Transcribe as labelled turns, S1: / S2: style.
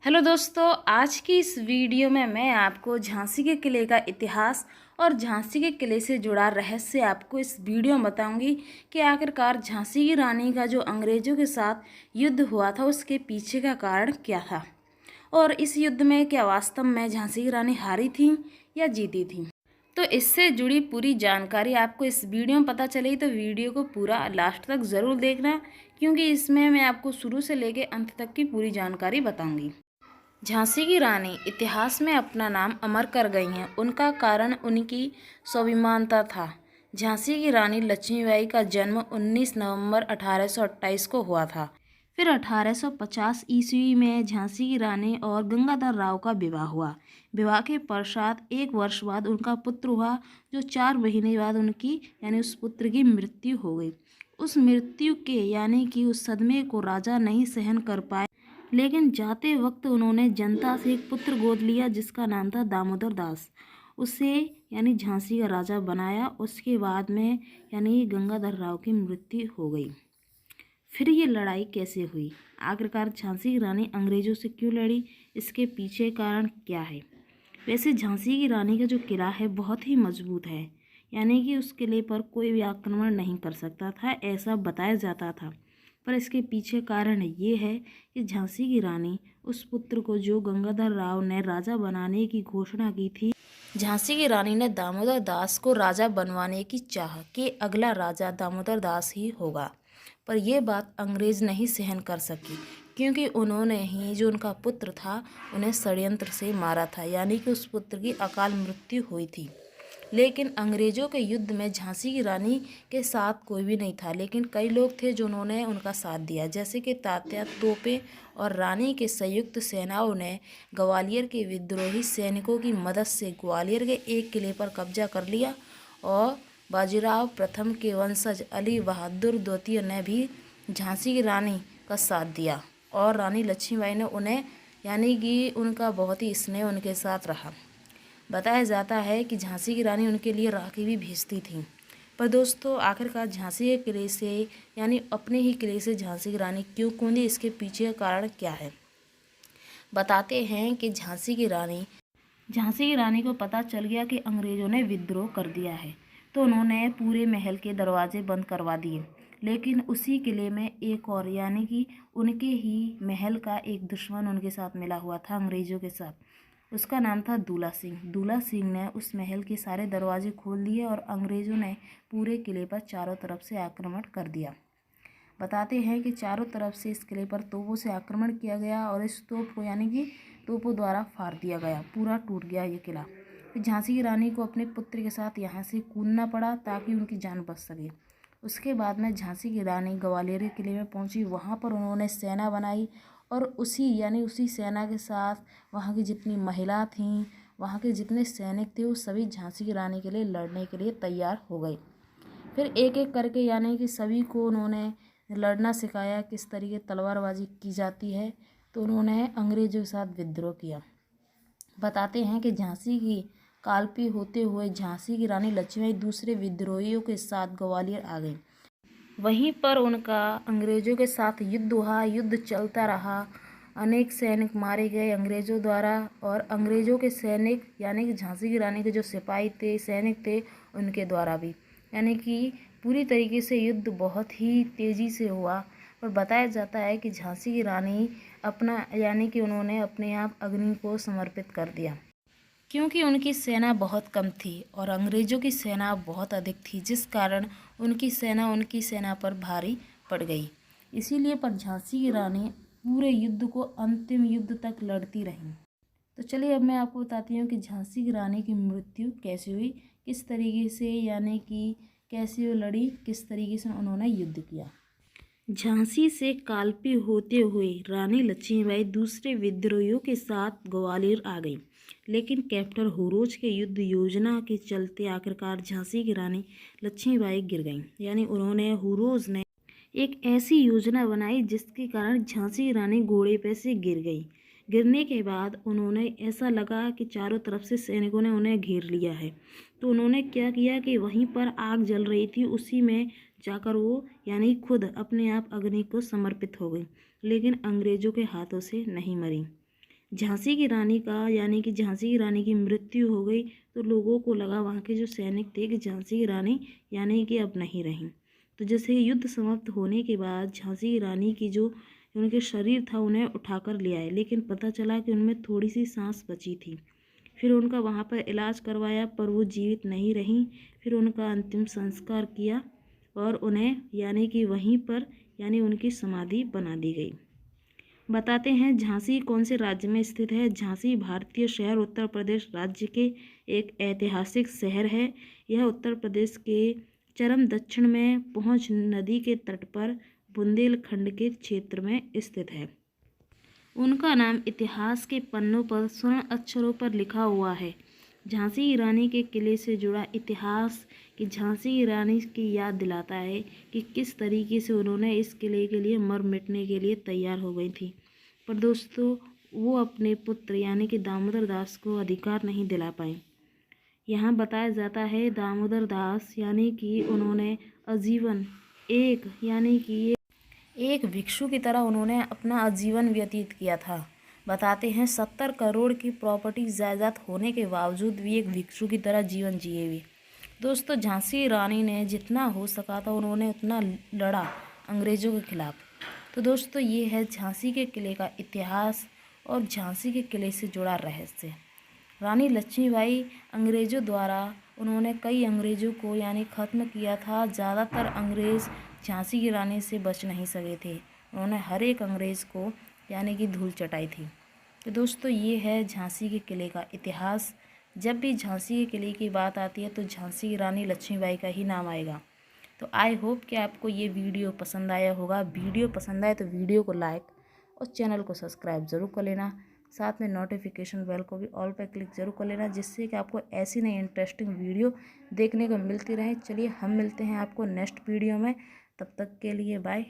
S1: Hello दोस्तों, आज की इस वीडियो में मैं आपको झांसी के किले का इतिहास और झांसी के किले से जुड़ा रहस्य आपको इस वीडियो में बताऊंगी कि आखिरकार झांसी की रानी का जो अंग्रेज़ों के साथ युद्ध हुआ था उसके पीछे का कारण क्या था और इस युद्ध में क्या वास्तव में झांसी की रानी हारी थी या जीती थी। तो इससे जुड़ी पूरी जानकारी आपको इस वीडियो में पता चलेगी, तो वीडियो को पूरा लास्ट तक ज़रूर देखना, क्योंकि इसमें मैं आपको शुरू से लेकर अंत तक की पूरी जानकारी बताऊंगी। झांसी की रानी इतिहास में अपना नाम अमर कर गई हैं। उनका कारण उनकी स्वाभिमानता था। झांसी की रानी लक्ष्मीबाई का जन्म 19 नवंबर 1828 को हुआ था। फिर 1850 ईस्वी में झांसी की रानी और गंगाधर राव का विवाह हुआ। विवाह के पश्चात एक वर्ष बाद उनका पुत्र हुआ, जो 4 महीने बाद उनकी यानी उस पुत्र की मृत्यु हो गई। उस मृत्यु के यानी कि उस सदमे को राजा नहीं सहन कर पाए, लेकिन जाते वक्त उन्होंने जनता से एक पुत्र गोद लिया जिसका नाम था दामोदर दास। उसे यानी झांसी का राजा बनाया। उसके बाद में यानी गंगाधर राव की मृत्यु हो गई। फिर ये लड़ाई कैसे हुई, आखिरकार झांसी की रानी अंग्रेजों से क्यों लड़ी, इसके पीछे कारण क्या है। वैसे झांसी की रानी का जो किला है बहुत ही मजबूत है, यानी कि उस किले पर कोई भी आक्रमण नहीं कर सकता था, ऐसा बताया जाता था। पर इसके पीछे कारण ये है कि झांसी की रानी उस पुत्र को जो गंगाधर राव ने राजा बनाने की घोषणा की थी, झांसी की रानी ने दामोदर दास को राजा बनवाने की चाह कि अगला राजा दामोदर दास ही होगा। पर यह बात अंग्रेज नहीं सहन कर सकी, क्योंकि उन्होंने ही जो उनका पुत्र था उन्हें षड्यंत्र से मारा था, यानी कि उस पुत्र की अकाल मृत्यु हुई थी। लेकिन अंग्रेज़ों के युद्ध में झांसी की रानी के साथ कोई भी नहीं था, लेकिन कई लोग थे जो उन्होंने उनका साथ दिया, जैसे कि तात्या तोपे और रानी के संयुक्त सेनाओं ने ग्वालियर के विद्रोही सैनिकों की मदद से ग्वालियर के एक किले पर कब्जा कर लिया और बाजीराव प्रथम के वंशज अली बहादुर द्वितीय ने भी झांसी की रानी का साथ दिया और रानी लक्ष्मीबाई ने उन्हें यानी कि उनका बहुत ही स्नेह उनके साथ रहा। बताया जाता है कि झांसी की रानी उनके लिए राखी भी भेजती थी। पर दोस्तों, आखिरकार झांसी के किले से यानी अपने ही किले से झांसी की रानी क्यों कूदी, इसके पीछे का कारण क्या है। बताते हैं कि झांसी की रानी को पता चल गया कि अंग्रेज़ों ने विद्रोह कर दिया है, तो उन्होंने पूरे महल के दरवाजे बंद करवा दिए। लेकिन उसी किले में एक और यानी कि उनके ही महल का एक दुश्मन उनके साथ मिला हुआ था अंग्रेज़ों के साथ। उसका नाम था दूला सिंह। दूला सिंह ने उस महल के सारे दरवाजे खोल दिए और अंग्रेज़ों ने पूरे किले पर चारों तरफ से आक्रमण कर दिया। बताते हैं कि चारों तरफ से इस किले पर तोपों से आक्रमण किया गया और इस तोप को यानी कि तोपों द्वारा फाड़ दिया गया, पूरा टूट गया ये किला। फिर झांसी की रानी को अपने पुत्र के साथ यहाँ से कूदना पड़ा ताकि उनकी जान बच सके। उसके बाद में झांसी की रानी ग्वालियर के किले में पहुंची। वहाँ पर उन्होंने सेना बनाई और उसी सेना के साथ वहाँ की जितनी महिला थीं, वहाँ के जितने सैनिक थे, वो सभी झांसी की रानी के लिए लड़ने के लिए तैयार हो गए। फिर एक एक करके यानी कि सभी को उन्होंने लड़ना सिखाया, किस तरीके तलवारबाजी की जाती है। तो उन्होंने अंग्रेज़ों के साथ विद्रोह किया। बताते हैं कि झांसी की कालपी होते हुए झांसी की रानी लक्ष्मीबाई दूसरे विद्रोहियों के साथ ग्वालियर आ गई। वहीं पर उनका अंग्रेज़ों के साथ युद्ध हुआ। युद्ध चलता रहा, अनेक सैनिक मारे गए अंग्रेज़ों द्वारा और अंग्रेज़ों के सैनिक यानी कि झांसी की रानी के जो सिपाही थे, सैनिक थे, उनके द्वारा भी, यानी कि पूरी तरीके से युद्ध बहुत ही तेज़ी से हुआ। और बताया जाता है कि झांसी की रानी अपना यानी कि उन्होंने अपने आप अग्नि को समर्पित कर दिया, क्योंकि उनकी सेना बहुत कम थी और अंग्रेज़ों की सेना बहुत अधिक थी, जिस कारण उनकी सेना पर भारी पड़ गई। इसीलिए पर झांसी की रानी पूरे युद्ध को अंतिम युद्ध तक लड़ती रहीं। तो चलिए अब मैं आपको बताती हूँ कि झांसी की रानी की मृत्यु कैसे हुई, किस तरीके से यानी कि कैसे वो लड़ी, किस तरीके से उन्होंने युद्ध किया। झांसी से कालपी होते हुए रानी लक्ष्मीबाई दूसरे विद्रोहियों के साथ ग्वालियर आ गई, लेकिन कैप्टन हुरोज के युद्ध योजना के चलते आखिरकार झांसी की रानी लक्ष्मीबाई गिर गईं। यानी उन्होंने हुरोज ने एक ऐसी योजना बनाई जिसके कारण झांसी की रानी घोड़े पे से गिर गई। गिरने के बाद उन्होंने ऐसा लगा कि चारों तरफ से सैनिकों ने उन्हें घेर लिया है, तो उन्होंने क्या किया कि वहीं पर आग जल रही थी, उसी में जाकर वो यानी खुद अपने आप अग्नि को समर्पित हो गई, लेकिन अंग्रेज़ों के हाथों से नहीं मरी। झांसी की रानी का यानी कि झांसी की रानी की मृत्यु हो गई तो लोगों को लगा, वहाँ के जो सैनिक थे, कि झांसी की रानी यानी कि अब नहीं रहीं। तो जैसे युद्ध समाप्त होने के बाद झांसी की रानी की जो उनके शरीर था उन्हें उठाकर ले आए, लेकिन पता चला कि उनमें थोड़ी सी सांस बची थी। फिर उनका वहाँ पर इलाज करवाया पर वो जीवित नहीं रहीं। फिर उनका अंतिम संस्कार किया और उन्हें यानी कि वहीं पर यानी उनकी समाधि बना दी गई। बताते हैं झांसी कौन से राज्य में स्थित है। झांसी भारतीय शहर उत्तर प्रदेश राज्य के एक ऐतिहासिक शहर है। यह उत्तर प्रदेश के चरम दक्षिण में पहुँच नदी के तट पर बुंदेलखंड के क्षेत्र में स्थित है। उनका नाम इतिहास के पन्नों पर स्वर्ण अक्षरों पर लिखा हुआ है। झांसी की रानी के किले से जुड़ा इतिहास कि झांसी की रानी की याद दिलाता है कि किस तरीके से उन्होंने इस किले के लिए मर मिटने के लिए तैयार हो गई थी, पर दोस्तों वो अपने पुत्र यानी कि दामोदर दास को अधिकार नहीं दिला पाए। यहाँ बताया जाता है दामोदर दास यानी कि उन्होंने आजीवन एक भिक्षु की तरह उन्होंने अपना आजीवन व्यतीत किया था। बताते हैं 70 करोड़ की प्रॉपर्टी जायदाद होने के बावजूद भी एक भिक्षु की तरह जीवन जिए हुए। दोस्तों झांसी रानी ने जितना हो सका था उन्होंने उतना लड़ा अंग्रेज़ों के खिलाफ। तो दोस्तों ये है झांसी के किले का इतिहास और झांसी के किले से जुड़ा रहस्य। रानी लक्ष्मीबाई अंग्रेज़ों द्वारा उन्होंने कई अंग्रेज़ों को यानी ख़त्म किया था। ज़्यादातर अंग्रेज़ झांसी की रानी से बच नहीं सके थे। उन्होंने हर एक अंग्रेज़ को यानी कि धूल चटाई थी। तो दोस्तों ये है झांसी के किले का इतिहास। जब भी झांसी के किले की बात आती है तो झांसी की रानी लक्ष्मीबाई का ही नाम आएगा। तो आई होप कि आपको ये वीडियो पसंद आया होगा। वीडियो पसंद आए तो वीडियो को लाइक और चैनल को सब्सक्राइब ज़रूर कर लेना। साथ में नोटिफिकेशन बेल को भी ऑल पर क्लिक ज़रूर कर लेना, जिससे कि आपको ऐसी नई इंटरेस्टिंग वीडियो देखने को मिलती रहे। चलिए हम मिलते हैं आपको नेक्स्ट वीडियो में, तब तक के लिए बाय।